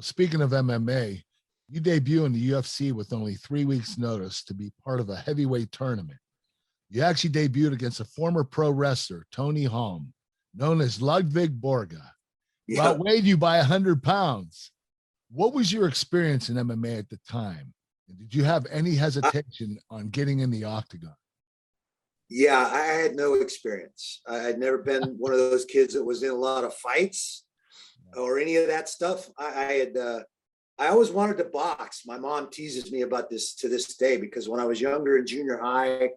Well, speaking of MMA, you debut in the UFC with only 3 weeks' notice to be part of a heavyweight tournament. You actually debuted against a former pro wrestler, Tony Holm, known as Ludwig Borga, who outweighed you by 100 pounds. What was your experience in MMA at the time? And did you have any hesitation on getting in the octagon? Yeah, I had no experience. I had never been one of those kids that was in a lot of fights or any of that stuff. I always wanted to box. My mom teases me about this to this day, because when I was younger in junior high,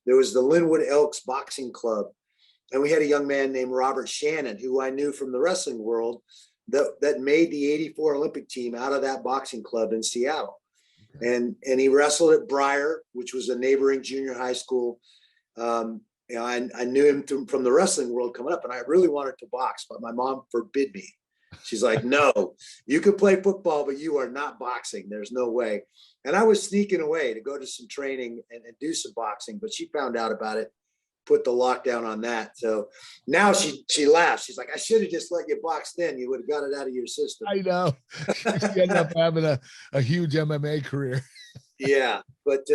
there was the Linwood Elks Boxing Club. And we had a young man named Robert Shannon, who I knew from the wrestling world, that made the 84 Olympic team out of that boxing club in Seattle. And he wrestled at Briar, which was a neighboring junior high school. I knew him from the wrestling world coming up, and I really wanted to box, but my mom forbid me. She's like, no, you can play football, but you are not boxing. There's no way. And I was sneaking away to go to some training and do some boxing, but she found out about it, put the lockdown on that. So now she laughs. She's like, I should have just let you box then. You would have got it out of your system. I know. You ended up having a huge MMA career. Yeah. But,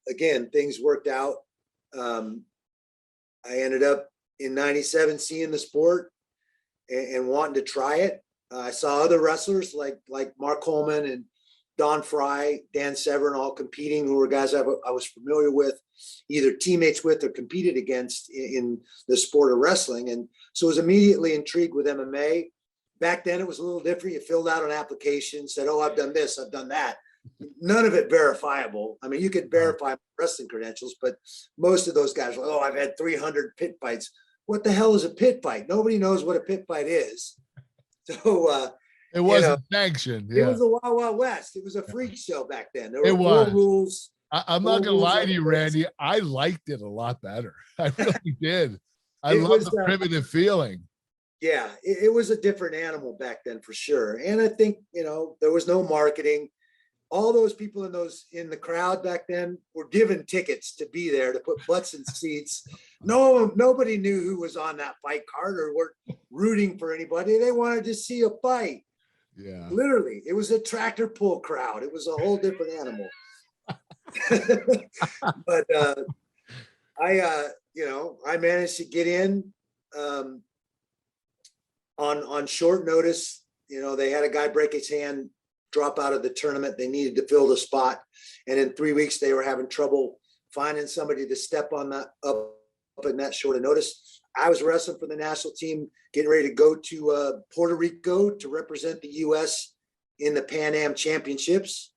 again, things worked out. I ended up in 97 seeing the sport and wanting to try it. I saw other wrestlers like Mark Coleman and Don Fry, Dan Severn, all competing, who were guys I was familiar with, either teammates with or competed against in the sport of wrestling. And so I was immediately intrigued with MMA. Back then, it was a little different. You filled out an application, said, oh, I've done this, I've done that. None of it verifiable. I mean, you could verify wrestling credentials, but most of those guys were, oh, I've had 300 pit fights. What the hell is a pit fight? Nobody knows what a pit fight is. So it wasn't sanctioned. Yeah. It was the Wild Wild West. It was a freak show back then. There were four rules. I'm not gonna lie to you, Randy. I liked it a lot better. I really did. I love the primitive feeling. Yeah, it was a different animal back then for sure. And I think, there was no marketing. All those people in the crowd back then were given tickets to be there, to put butts in seats. Nobody knew who was on that fight card or were rooting for anybody. They wanted to see a fight. Yeah, literally, it was a tractor pull crowd. It was a whole different animal. But I managed to get in on short notice. They had a guy break his hand, drop out of the tournament. They needed to fill the spot, and in 3 weeks they were having trouble finding somebody to step on that up in that short of notice. I was wrestling for the national team, getting ready to go to Puerto Rico to represent the U.S. in the Pan Am Championships.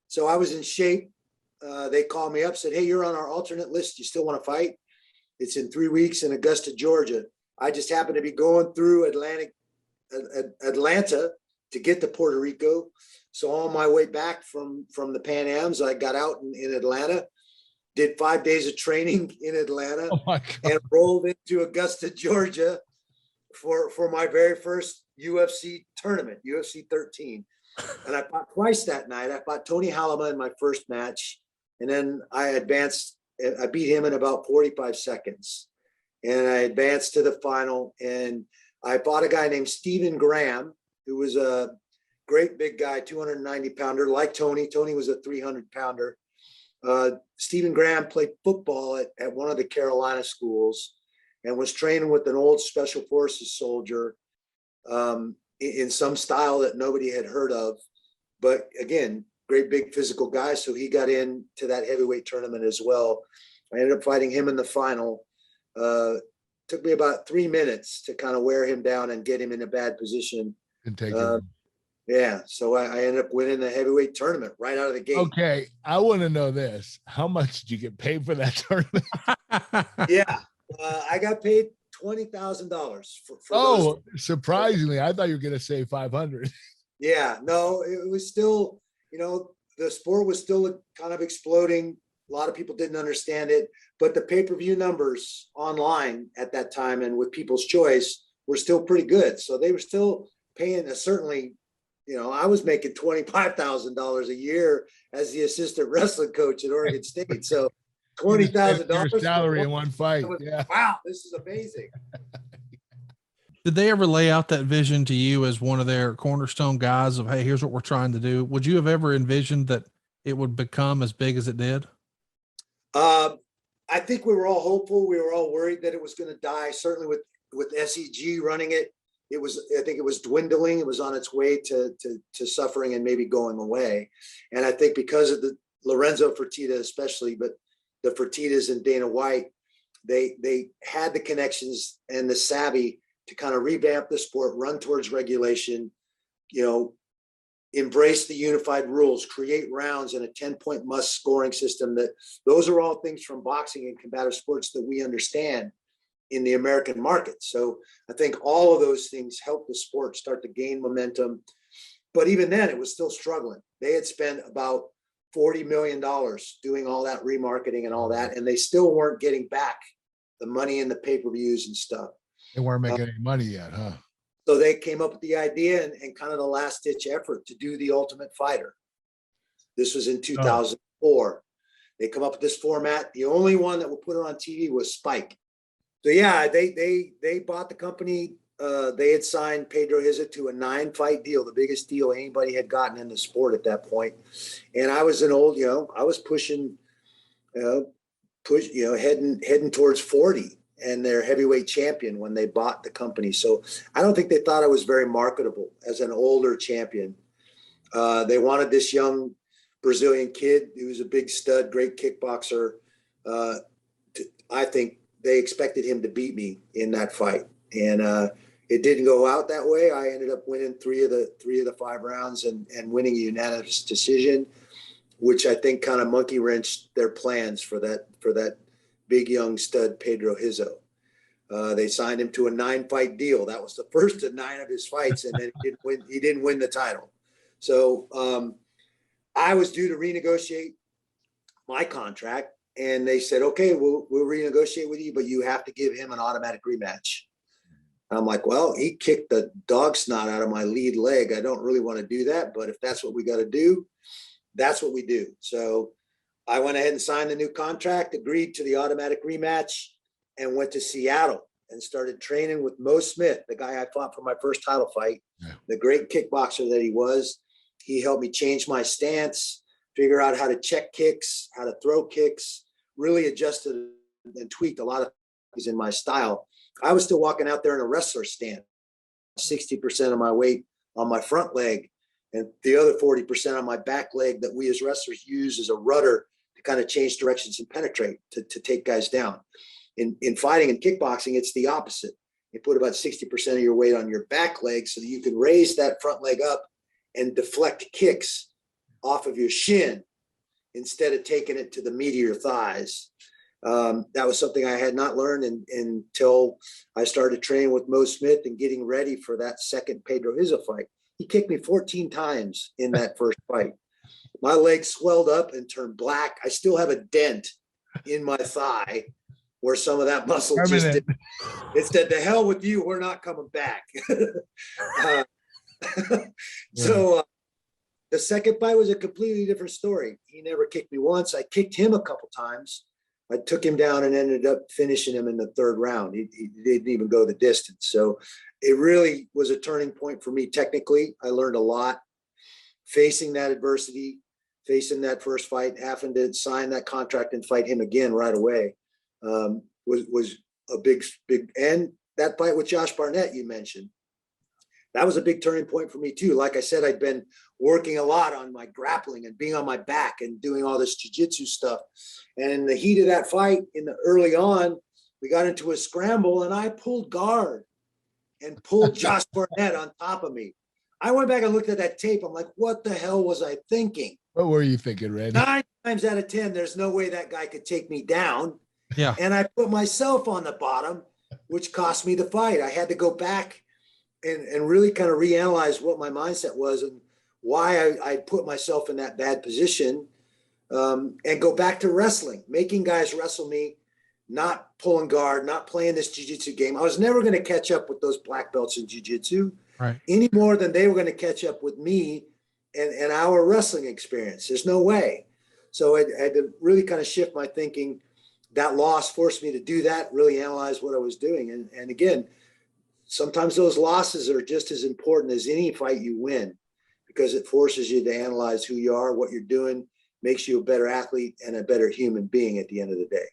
So I was in shape. They called me up, said, hey, you're on our alternate list. You still want to fight? It's in 3 weeks in Augusta, Georgia. I just happened to be going through Atlanta to get to Puerto Rico. So on my way back from the Pan Ams, I got out in Atlanta, did 5 days of training in Atlanta, and rolled into Augusta, Georgia for my very first UFC tournament, UFC 13. And I fought twice that night. I fought Tony Halama in my first match, and then I beat him in about 45 seconds. And I advanced to the final, and I fought a guy named Stephen Graham, who was a great big guy, 290 pounder, like Tony. Tony was a 300 pounder. Stephen Graham played football at one of the Carolina schools and was training with an old special forces soldier in some style that nobody had heard of. But again, great big physical guy. So he got into that heavyweight tournament as well. I ended up fighting him in the final. Took me about 3 minutes to kind of wear him down and get him in a bad position. And take him. Yeah, so I ended up winning the heavyweight tournament right out of the gate. Okay, I want to know this. How much did you get paid for that tournament? Yeah, I got paid $20,000 for those. Surprisingly, I thought you were going to say 500. Yeah, no, it was still, the sport was still kind of exploding. A lot of people didn't understand it, but the pay-per-view numbers online at that time and with People's Choice were still pretty good. So they were still paying certainly, I was making $25,000 a year as the assistant wrestling coach at Oregon State. So $20,000 salary in one fight. Wow, this is amazing. Did they ever lay out that vision to you as one of their cornerstone guys of, hey, here's what we're trying to do? Would you have ever envisioned that it would become as big as it did? I think we were all hopeful. We were all worried that it was going to die. Certainly with SEG running it, I think it was dwindling. It was on its way to suffering and maybe going away. And I think because of the Lorenzo Fertitta, especially, but the Fertittas and Dana White, they had the connections and the savvy to kind of revamp the sport, run towards regulation, embrace the unified rules, create rounds and a 10-point must scoring system. Those are all things from boxing and combative sports that we understand in the American market. So I think all of those things helped the sport start to gain momentum. But even then, it was still struggling. They had spent about $40 million doing all that remarketing and all that, and they still weren't getting back the money in the pay-per-views and stuff. They weren't making any money yet, huh? So they came up with the idea and kind of the last ditch effort to do the Ultimate Fighter. This was in 2004. They come up with this format. The only one that would put it on TV was Spike. So yeah, they bought the company. They had signed Pedro Hiza to a 9-fight deal, the biggest deal anybody had gotten in the sport at that point. And I was I was pushing, heading towards 40. And their heavyweight champion when they bought the company. So I don't think they thought I was very marketable as an older champion. They wanted this young Brazilian kid who was a big stud, great kickboxer. I think they expected him to beat me in that fight. And it didn't go out that way. I ended up winning three of the 5 rounds and winning a unanimous decision, which I think kind of monkey wrenched their plans for that big young stud Pedro Hizo. They signed him to a 9-fight deal. That was the first of 9 of his fights, and then he didn't win the title. So I was due to renegotiate my contract, and they said, okay, we'll renegotiate with you, but you have to give him an automatic rematch. And I'm like, well, he kicked the dog snot out of my lead leg. I don't really want to do that, but if that's what we got to do, that's what we do. So I went ahead and signed the new contract, agreed to the automatic rematch, and went to Seattle and started training with Mo Smith, the guy I fought for my first title fight, the great kickboxer that he was. He helped me change my stance, figure out how to check kicks, how to throw kicks, really adjusted and tweaked a lot of things in my style. I was still walking out there in a wrestler stance, 60% of my weight on my front leg and the other 40% on my back leg that we as wrestlers use as a rudder to kind of change directions and penetrate to take guys down. In fighting and kickboxing, it's the opposite. You put about 60% of your weight on your back leg so that you can raise that front leg up and deflect kicks off of your shin instead of taking it to the meat of your thighs. That was something I had not learned until I started training with Mo Smith and getting ready for that second Pedro Hiza fight. He kicked me 14 times in that first fight. My leg swelled up and turned black. I still have a dent in my thigh where some of that muscle just did. It said, "The hell with you, we're not coming back." So the second fight was a completely different story. He never kicked me once. I kicked him a couple times. I took him down and ended up finishing him in the 3rd round. He didn't even go the distance. So it really was a turning point for me technically. I learned a lot facing that adversity, facing that first fight, having to sign that contract and fight him again right away was a big, and that fight with Josh Barnett you mentioned, that was a big turning point for me too. Like I said, I'd been working a lot on my grappling and being on my back and doing all this jiu-jitsu stuff. And in the heat of that fight, early on, we got into a scramble and I pulled guard and pulled Josh Barnett on top of me. I went back and looked at that tape. I'm like, what the hell was I thinking? What were you thinking, Randy? 9 times out of 10, there's no way that guy could take me down. Yeah. And I put myself on the bottom, which cost me the fight. I had to go back and really kind of reanalyze what my mindset was and why I put myself in that bad position, and go back to wrestling, making guys wrestle me, not pulling guard, not playing this jiu-jitsu game. I was never going to catch up with those black belts in jiu-jitsu any more than they were going to catch up with me and our wrestling experience. There's no way. So I had to really kind of shift my thinking. That loss forced me to do that, really analyze what I was doing. And again, sometimes those losses are just as important as any fight you win, because it forces you to analyze who you are, what you're doing, makes you a better athlete and a better human being at the end of the day.